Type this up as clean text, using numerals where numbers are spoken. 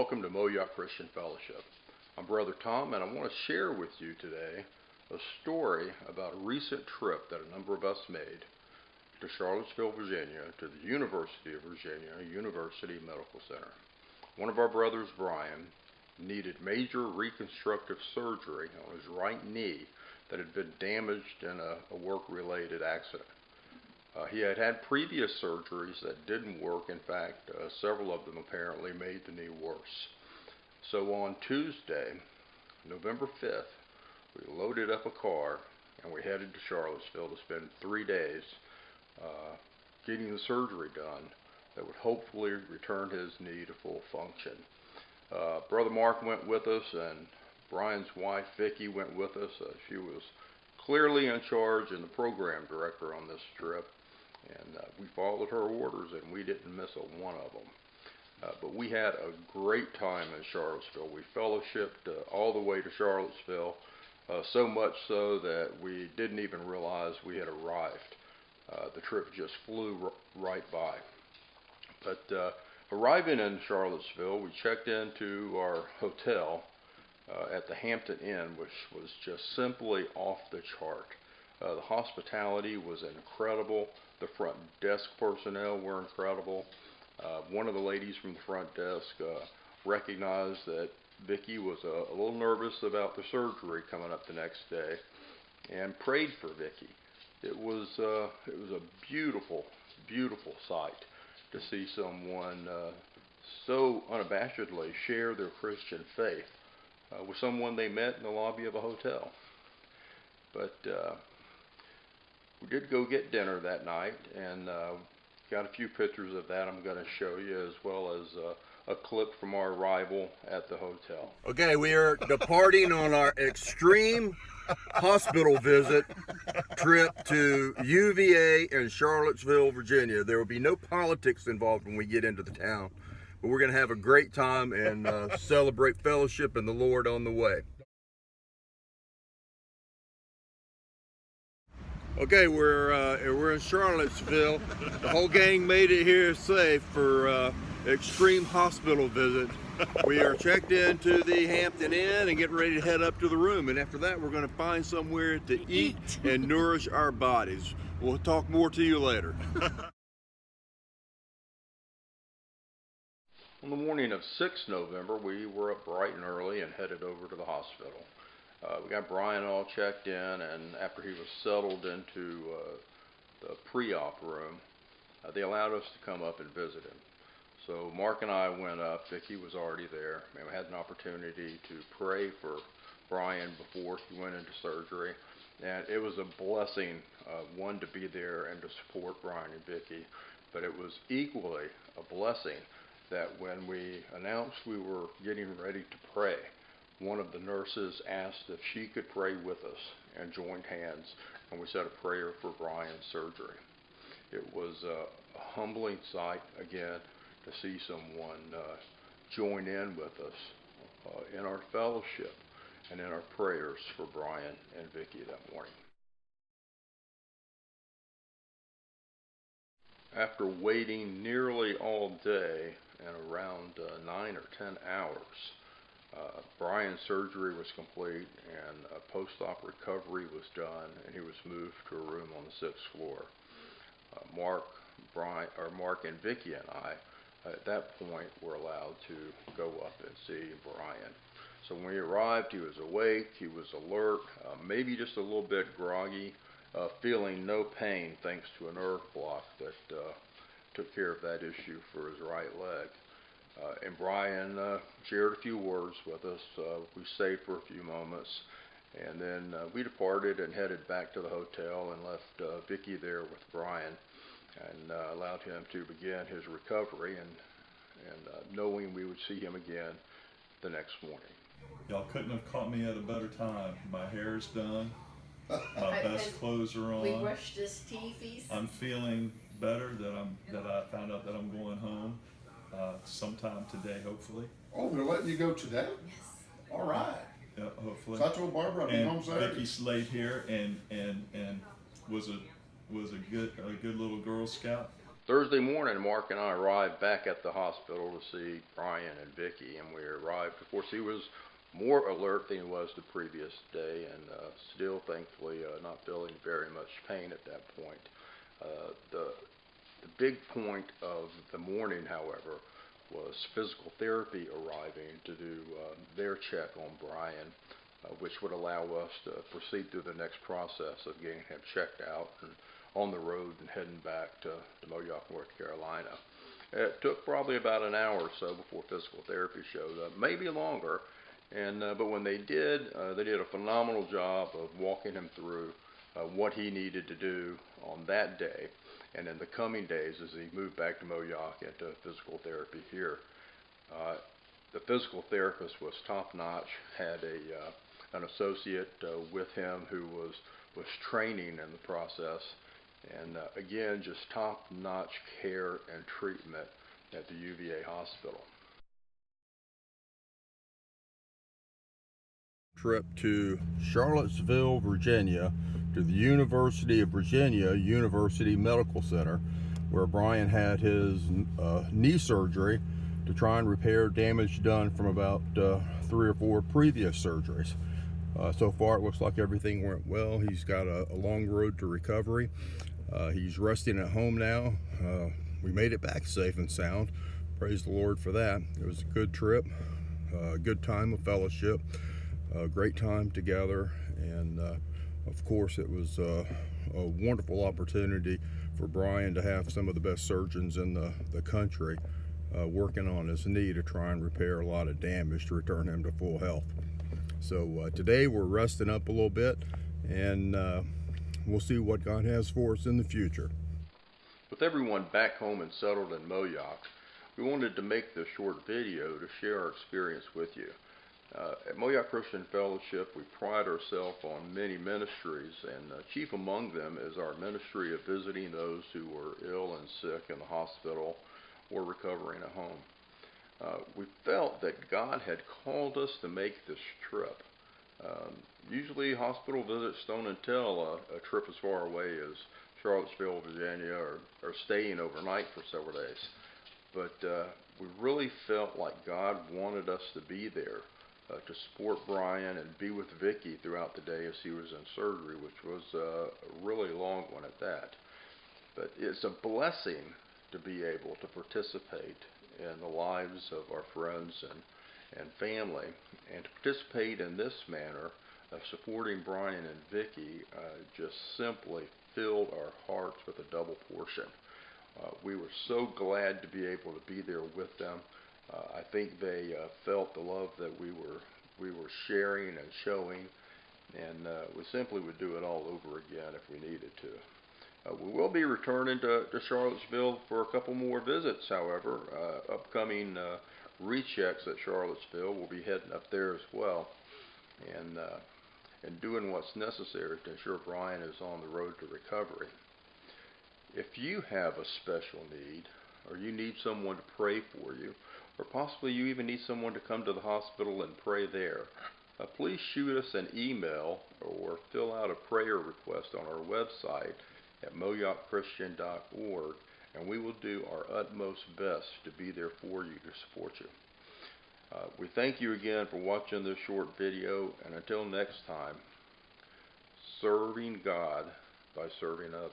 welcome to Moyock Christian Fellowship. I'm Brother Tom, and I want to share with you today a story about a recent trip that a number of us made to Charlottesville, Virginia, to the University of Virginia, University Medical Center. One of our brothers, Brian, needed major reconstructive surgery on his right knee that had been damaged in a work-related accident. He had had previous surgeries that didn't work. In fact, several of them apparently made the knee worse. So on Tuesday, November 5th, we loaded up a car and we headed to Charlottesville to spend 3 days getting the surgery done that would hopefully return his knee to full function. Brother Mark went with us, and Brian's wife, Vicki, went with us. She was clearly in charge and the program director on this trip. And we followed her orders, and we didn't miss a one of them. But we had a great time in Charlottesville. We fellowshipped all the way to Charlottesville, so much so that we didn't even realize we had arrived. The trip just flew right by. But arriving in Charlottesville, we checked into our hotel at the Hampton Inn, which was just simply off the chart. The hospitality was incredible. The front desk personnel were incredible. One of the ladies from the front desk recognized that Vicki was a little nervous about the surgery coming up the next day and prayed for Vicki. It was a beautiful, beautiful sight to see someone so unabashedly share their Christian faith with someone they met in the lobby of a hotel. But we did go get dinner that night, and got a few pictures of that I'm going to show you, as well as a clip from our arrival at the hotel. Okay, we are departing on our extreme hospital visit trip to UVA in Charlottesville, Virginia. There will be no politics involved when we get into the town, but we're going to have a great time and celebrate fellowship and the Lord on the way. Okay, we're in Charlottesville. The whole gang made it here safe for extreme hospital visit. We are checked into the Hampton Inn and getting ready to head up to the room. And after that, we're going to find somewhere to eat and nourish our bodies. We'll talk more to you later. On the morning of 6th November, we were up bright and early and headed over to the hospital. We got Brian all checked in, and after he was settled into the pre-op room, they allowed us to come up and visit him. So Mark and I went up. Vicki was already there, and we had an opportunity to pray for Brian before he went into surgery. And it was a blessing, one, to be there and to support Brian and Vicki, but it was equally a blessing that when we announced we were getting ready to pray, one of the nurses asked if she could pray with us and joined hands, and we said a prayer for Brian's surgery. It was a humbling sight, again, to see someone join in with us in our fellowship and in our prayers for Brian and Vicki that morning. After waiting nearly all day and around 9 or 10 hours, Brian's surgery was complete, and post-op recovery was done, and he was moved to a room on the 6th floor. Mark and Vicki and I, at that point, were allowed to go up and see Brian. So when we arrived, he was awake, he was alert, maybe just a little bit groggy, feeling no pain thanks to a nerve block that took care of that issue for his right leg. And Brian shared a few words with us. We stayed for a few moments, and then we departed and headed back to the hotel and left Vicki there with Brian, and allowed him to begin his recovery, and knowing we would see him again the next morning. Y'all couldn't have caught me at a better time. My hair's done. My best clothes are on. We brushed his teethies. I'm feeling better that I found out that I'm going home sometime today, hopefully. Oh, they're letting you go today? Yes. All right. Yeah, hopefully. So I told Barbara I'd be home And Saturday. Vicki Slade here, and was a good little Girl Scout. Thursday morning, Mark and I arrived back at the hospital to see Brian and Vicky, and we arrived. Of course, he was more alert than he was the previous day, and still, thankfully, not feeling very much pain at that point. The big point of the morning, however, was physical therapy arriving to do their check on Brian, which would allow us to proceed through the next process of getting him checked out and on the road and heading back to Moyock, North Carolina. It took probably about an hour or so before physical therapy showed up, maybe longer. But when they did a phenomenal job of walking him through what he needed to do on that day and in the coming days as he moved back to Moyock into physical therapy here. The physical therapist was top-notch, had an associate with him who was training in the process, and again, just top-notch care and treatment at the UVA hospital. Trip to Charlottesville, Virginia, to the University of Virginia University Medical Center, where Brian had his knee surgery to try and repair damage done from about 3 or 4 previous surgeries. So far, it looks like everything went well. He's got a long road to recovery. He's resting at home now. We made it back safe and sound. Praise the Lord for that. It was a good trip, a good time of fellowship, a great time together, and of course it was a wonderful opportunity for Brian to have some of the best surgeons in the country working on his knee to try and repair a lot of damage to return him to full health. So today we're resting up a little bit, and we'll see what God has for us in the future. With everyone back home and settled in Moyock, we wanted to make this short video to share our experience with you. At Moyock Christian Fellowship, we pride ourselves on many ministries, and chief among them is our ministry of visiting those who were ill and sick in the hospital or recovering at home. We felt that God had called us to make this trip. Usually hospital visits don't entail a trip as far away as Charlottesville, Virginia, or staying overnight for several days. But we really felt like God wanted us to be there to support Brian and be with Vicky throughout the day as he was in surgery, which was a really long one at that. But it's a blessing to be able to participate in the lives of our friends and family, and to participate in this manner of supporting Brian and Vicky just simply filled our hearts with a double portion. We were so glad to be able to be there with them. I think they felt the love that we were sharing and showing, and we simply would do it all over again if we needed to. We will be returning to Charlottesville for a couple more visits, however. Upcoming rechecks at Charlottesville, we'll be heading up there as well, and doing what's necessary to ensure Brian is on the road to recovery. If you have a special need, or you need someone to pray for you, or possibly you even need someone to come to the hospital and pray there, please shoot us an email or fill out a prayer request on our website at moyockchristian.org, and we will do our utmost best to be there for you to support you. We thank you again for watching this short video, and until next time, serving God by serving others.